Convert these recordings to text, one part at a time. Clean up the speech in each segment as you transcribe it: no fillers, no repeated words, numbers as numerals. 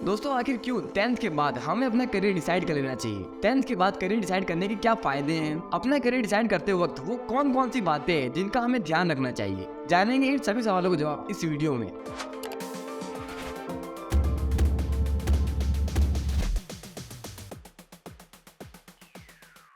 दोस्तों आखिर क्यों 10th के बाद हमें अपना करियर डिसाइड कर लेना चाहिए? 10th के बाद करियर डिसाइड करने के क्या फायदे हैं? अपना करियर डिसाइड करते वक्त वो कौन कौन सी बातें हैं जिनका हमें ध्यान रखना चाहिए? जानेंगे इन सभी सवालों का जवाब इस वीडियो में।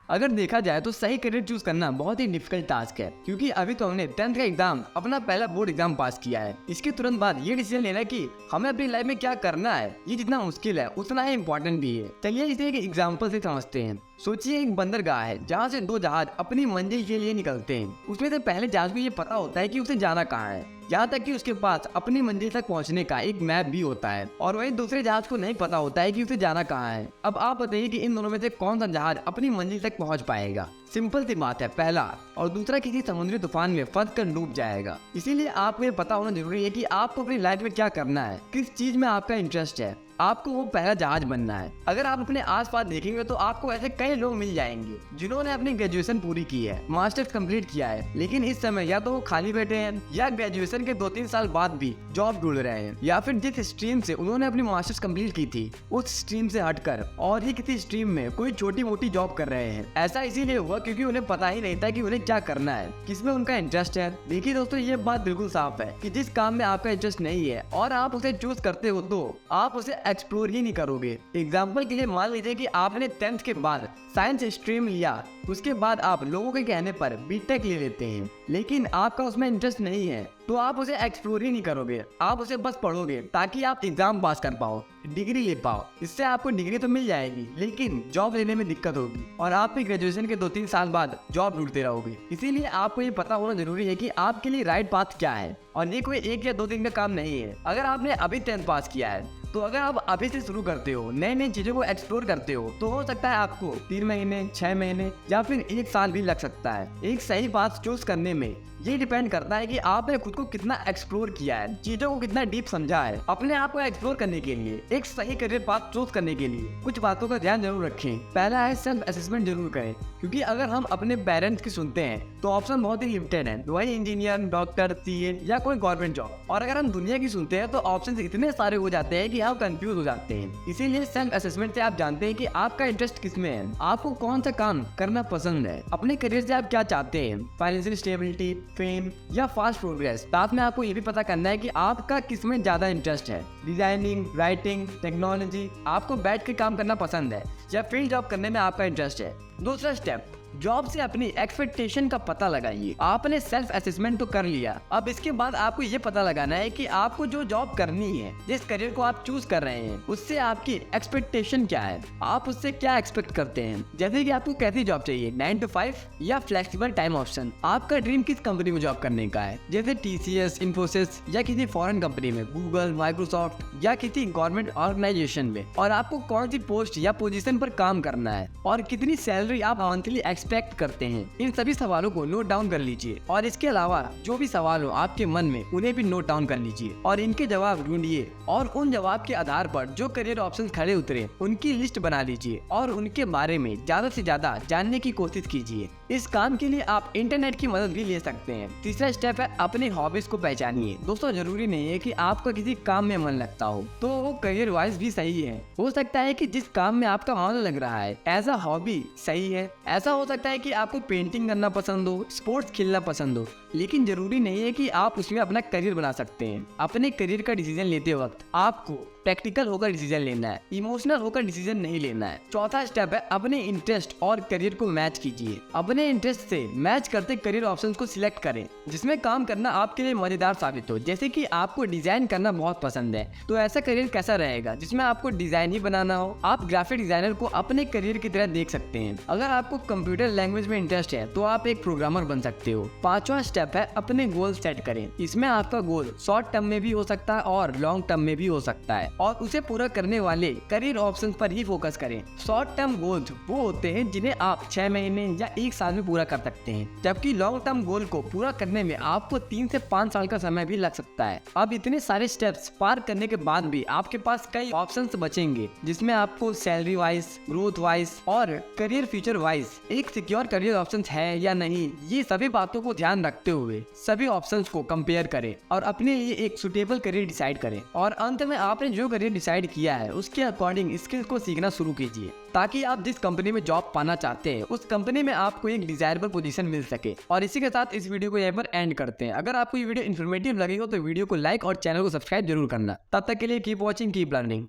अगर देखा जाए तो सही करियर चूज करना बहुत ही डिफिकल्ट टास्क है, क्योंकि अभी तो हमने 10th का एग्जाम, अपना पहला बोर्ड एग्जाम पास किया है। इसके तुरंत बाद ये डिसीजन लेना कि हमें अपनी लाइफ में क्या करना है, ये जितना मुश्किल है उतना ही इम्पोर्टेंट भी है। चलिए इसे एक एग्जाम्पल से समझते हैं। सोचिए एक बंदरगाह है जहाँ से दो जहाज अपनी मंजिल के लिए निकलते हैं। उसमें से पहले जहाज को ये पता होता है कि उसे जाना कहाँ है, यहाँ तक कि उसके पास अपनी मंजिल तक पहुँचने का एक मैप भी होता है, और वही दूसरे जहाज को नहीं पता होता है कि उसे जाना कहाँ है। अब आप बताइए कि इन दोनों में से कौन सा जहाज अपनी मंजिल तक पहुँच पाएगा? सिंपल सी बात है, पहला, और दूसरा किसी समुद्री तूफान में फंस कर डूब जाएगा। इसीलिए आपको ये पता होना जरूरी है कि आपको अपनी लाइफ में क्या करना है, किस चीज में आपका इंटरेस्ट है। आपको वो पहला जहाज बनना है। अगर आप अपने आसपास देखेंगे तो आपको ऐसे कई लोग मिल जाएंगे जिन्होंने अपनी ग्रेजुएशन पूरी की है, मास्टर्स कंप्लीट किया है, लेकिन इस समय या तो वो खाली बैठे हैं या ग्रेजुएशन के 2-3 साल बाद भी जॉब ढूंढ रहे हैं, या फिर जिस स्ट्रीम से उन्होंने अपनी मास्टर्स कंप्लीट की थी उस स्ट्रीम से हटकर और ही किसी स्ट्रीम में कोई छोटी मोटी जॉब कर रहे हैं। ऐसा इसीलिए हुआ क्योंकि उन्हें पता ही नहीं था कि उन्हें क्या करना है, किसमें उनका इंटरेस्ट है। देखिए दोस्तों, ये बात बिल्कुल साफ है कि जिस काम में आपका इंटरेस्ट नहीं है और आप उसे चूज करते हो तो आप उसे एक्सप्लोर ही नहीं करोगे। एग्जाम्पल के लिए मान लीजिए कि आपने 10th के बाद साइंस स्ट्रीम लिया, उसके बाद आप लोगों के कहने पर बीटेक ले लेते हैं, लेकिन आपका उसमें इंटरेस्ट नहीं है तो आप उसे एक्सप्लोर ही नहीं करोगे। आप उसे बस पढ़ोगे ताकि आप एग्जाम पास कर पाओ, डिग्री ले पाओ। इससे आपको डिग्री तो मिल जाएगी, लेकिन जॉब लेने में दिक्कत होगी और आप भी ग्रेजुएशन के 2-3 साल बाद जॉब ढूंढते रहोगे। इसीलिए आपको ये पता होना जरूरी है कि आपके लिए राइट पाथ क्या है, और ये कोई 1 या 2 दिन का काम नहीं है। अगर आपने अभी 10th पास किया है तो अगर आप अभी से शुरू करते हो, नई नई चीजों को एक्सप्लोर करते हो, तो हो सकता है आपको 3 महीने, 6 महीने या फिर 1 साल भी लग सकता है। एक सही पाथ चूज करने में ये डिपेंड करता है कि आपने खुद को कितना एक्सप्लोर किया है, चीजों को कितना डीप समझा है। अपने आप को एक्सप्लोर करने के लिए, एक सही करियर पाथ चूज करने के लिए कुछ बातों का ध्यान जरूर रखें। पहला है सेल्फ असेसमेंट जरूर करें, क्योंकि अगर हम अपने पेरेंट्स की सुनते हैं तो ऑप्शन बहुत ही लिमिटेड है, वही इंजीनियर, डॉक्टर, सीए या कोई गवर्नमेंट जॉब। और अगर हम दुनिया की सुनते हैं तो ऑप्शन इतने सारे हो जाते हैं कि आप कंफ्यूज हो जाते हैं। इसीलिए सेल्फ असेसमेंट से आप जानते हैं कि आपका इंटरेस्ट किसमें है, आपको कौन सा काम करना पसंद है, अपने करियर से आप क्या चाहते हैं, फाइनेंशियल स्टेबिलिटी, फेम या फास्ट प्रोग्रेस। साथ में आपको ये भी पता करना है कि आपका किसमें ज्यादा इंटरेस्ट है, डिजाइनिंग, राइटिंग, टेक्नोलॉजी, आपको बैठ के काम करना पसंद है या फील्ड जॉब करने में आपका इंटरेस्ट है। दूसरा स्टेप, जॉब से अपनी एक्सपेक्टेशन का पता लगाइए। आपने सेल्फ असेसमेंट तो कर लिया, अब इसके बाद आपको ये पता लगाना है कि आपको जो जॉब करनी है, जिस करियर को आप चूज कर रहे हैं, उससे आपकी एक्सपेक्टेशन क्या है, आप उससे क्या एक्सपेक्ट करते हैं। जैसे कि आपको कैसी जॉब चाहिए, 9 to 5 या फ्लेक्सिबल टाइम ऑप्शन। आपका ड्रीम किस कंपनी में जॉब करने का है, जैसे TCS, इन्फोसिस या किसी फॉरेन कंपनी में, गूगल, माइक्रोसॉफ्ट या किसी गवर्नमेंट ऑर्गेनाइजेशन में। और आपको कौन सी पोस्ट या पोजीशन पर काम करना है और कितनी सैलरी आप मंथली एक्सपेक्ट करते हैं। इन सभी सवालों को नोट डाउन कर लीजिए, और इसके अलावा जो भी सवाल हो आपके मन में उन्हें भी नोट डाउन कर लीजिए और इनके जवाब ढूंढिए, और उन जवाब के आधार पर जो करियर ऑप्शन खड़े उतरे उनकी लिस्ट बना लीजिए और उनके बारे में ज्यादा से ज्यादा जानने की कोशिश कीजिए। इस काम के लिए आप इंटरनेट की मदद भी ले सकते हैं। तीसरा स्टेप है अपने हॉबीज को पहचानिए। दोस्तों, जरूरी नहीं है कि आपका किसी काम में मन लगता हो तो वो करियर वाइज भी सही है। हो सकता है कि जिस काम में आपका मन लग रहा है एज अ हॉबी सही है। ऐसा हो सकता है कि आपको पेंटिंग करना पसंद हो, स्पोर्ट्स खेलना पसंद हो, लेकिन जरूरी नहीं है कि आप उसमें अपना करियर बना सकते हैं। अपने करियर का डिसीजन लेते वक्त आपको प्रैक्टिकल होकर डिसीजन लेना है, इमोशनल होकर डिसीजन नहीं लेना है। चौथा स्टेप है अपने इंटरेस्ट और करियर को मैच कीजिए। अपने इंटरेस्ट से मैच करते करियर ऑप्शंस को सिलेक्ट करें जिसमें काम करना आपके लिए मजेदार साबित हो। जैसे कि आपको डिजाइन करना बहुत पसंद है तो ऐसा करियर कैसा रहेगा जिसमें आपको डिजाइन ही बनाना हो। आप ग्राफिक डिजाइनर को अपने करियर की तरह देख सकते हैं। अगर आपको कंप्यूटर लैंग्वेज में इंटरेस्ट है तो आप एक प्रोग्रामर बन सकते हो। पांचवा स्टेप है अपने गोल सेट करें। इसमें आपका गोल शॉर्ट टर्म में भी हो सकता है और लॉन्ग टर्म में भी हो सकता है, और उसे पूरा करने वाले करियर ऑप्शंस पर ही फोकस करें। शॉर्ट टर्म गोल्स वो होते हैं जिन्हें आप 6 महीने या 1 साल में पूरा कर सकते हैं, जबकि लॉन्ग टर्म गोल को पूरा करने में आपको 3 से 5 साल का समय भी लग सकता है। अब इतने सारे स्टेप्स पार करने के बाद भी आपके पास कई ऑप्शंस बचेंगे जिसमें आपको सैलरी वाइज, ग्रोथ वाइज और करियर फ्यूचर वाइज एक सिक्योर करियर ऑप्शन है या नहीं, ये सभी बातों को ध्यान रखते हुए सभी ऑप्शंस को कंपेयर करें और अपने लिए एक सुटेबल करियर डिसाइड करें। और अंत में आपने जो करियर डिसाइड किया है उसके अकॉर्डिंग स्किल्स को सीखना शुरू कीजिए, ताकि आप जिस कंपनी में जॉब पाना चाहते हैं उस कंपनी में आपको एक डिजायरेबल पोजीशन मिल सके। और इसी के साथ इस वीडियो को यहाँ पर एंड करते हैं। अगर आपको ये वीडियो इन्फॉर्मेटिव लगी हो तो वीडियो को लाइक और चैनल को सब्सक्राइब जरूर करना। तब तक के लिए कीप वॉचिंग, कीप लर्निंग।